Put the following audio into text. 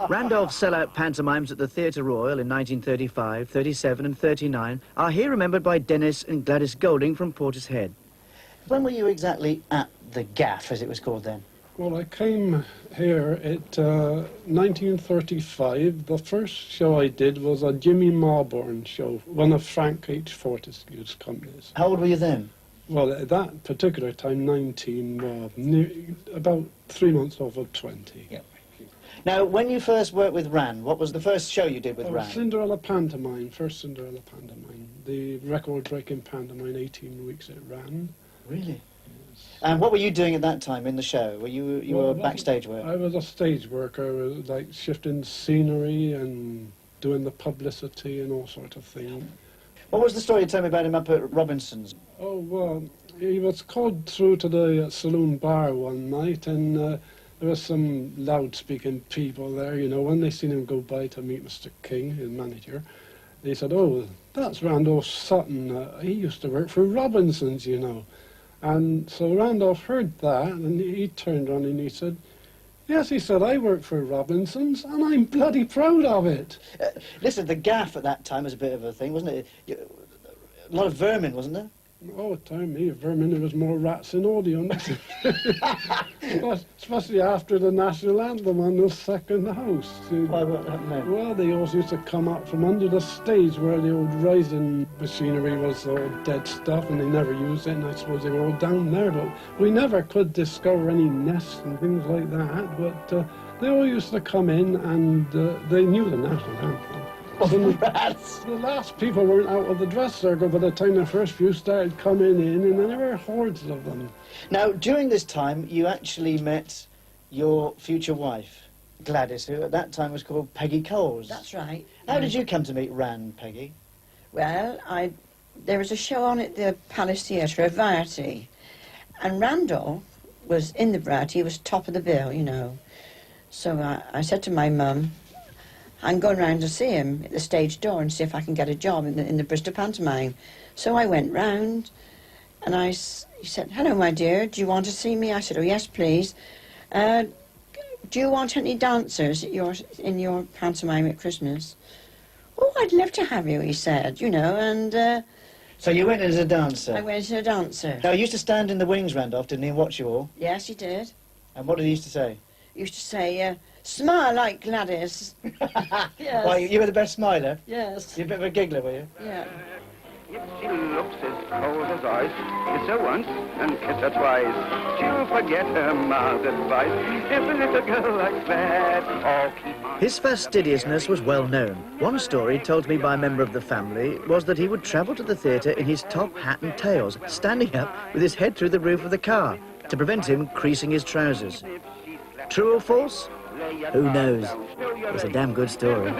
Randolph's sellout pantomimes at the Theatre Royal in 1935, 37 and 39 are here remembered by Dennis and Gladys Golding from Portishead. When were you exactly at the Gaff, as it was called then? Well, I came here at 1935. The first show I did was a Jimmy Marborn show, one of Frank H. Fortescue's companies. How old were you then? Well, at that particular time, 19, about 3 months over 20. Yep. Now, when you first worked with Rand, what was the first show you did with Rand? Cinderella pantomime, first Cinderella pantomime. The record-breaking pantomime, 18 weeks it ran. Really? Yes. And what were you doing at that time in the show? Were you were backstage work? I was a stage worker. I was like shifting scenery and doing the publicity and all sorts of things. What was the story you told me about him up at Robinson's? Oh, well, he was called through to the saloon bar one night, and there was some loud-speaking people there, you know. When they seen him go by to meet Mr. King, his manager, they said, "Oh, that's Randolph Sutton. He used to work for Robinson's, you know." And so Randolph heard that, and he turned around and he said, "Yes," he said, "I work for Robinson's, and I'm bloody proud of it." Listen, the Gaff at that time was a bit of a thing, wasn't it? A lot of vermin, wasn't there? Oh, time me, vermin, there was more rats in audience. Especially after the national anthem on the second house. Why, what happened there? Well, they always used to come up from under the stage where the old rising machinery was all dead stuff, and they never used it, and I suppose they were all down there. But we never could discover any nests and things like that, but they all used to come in, and they knew the national anthem. Rats! The last people weren't out of the dress circle by the time the first few started coming in, and there were hordes of them. Now, during this time, you actually met your future wife, Gladys, who at that time was called Peggy Coles. That's right. How did you come to meet Rand, Peggy? Well, there was a show on at the Palace Theatre, a variety, and Randolph was in the variety. He was top of the bill, you know. So I said to my mum, "I'm going round to see him at the stage door and see if I can get a job in the Bristol pantomime." So I went round, and he said, "Hello, my dear, do you want to see me?" I said, "Oh, yes, please. Do you want any dancers in your pantomime at Christmas?" "Oh, I'd love to have you," he said, you know, and... So you went in as a dancer? I went as a dancer. Now, he used to stand in the wings, Randolph, didn't he, and watch you all? Yes, he did. And what did he used to say? He used to say, "Smile like Gladys." Yes. Well, you were the best smiler? Yes. You're a bit of a giggler, were you? Yeah. If she looks as cold as ice, kiss her once and kiss her twice. She'll forget her ma's advice. If a little girl likes that, oh, keep on. His fastidiousness was well known. One story told me by a member of the family was that he would travel to the theatre in his top hat and tails, standing up with his head through the roof of the car to prevent him creasing his trousers. True or false? Who knows? It's a damn good story.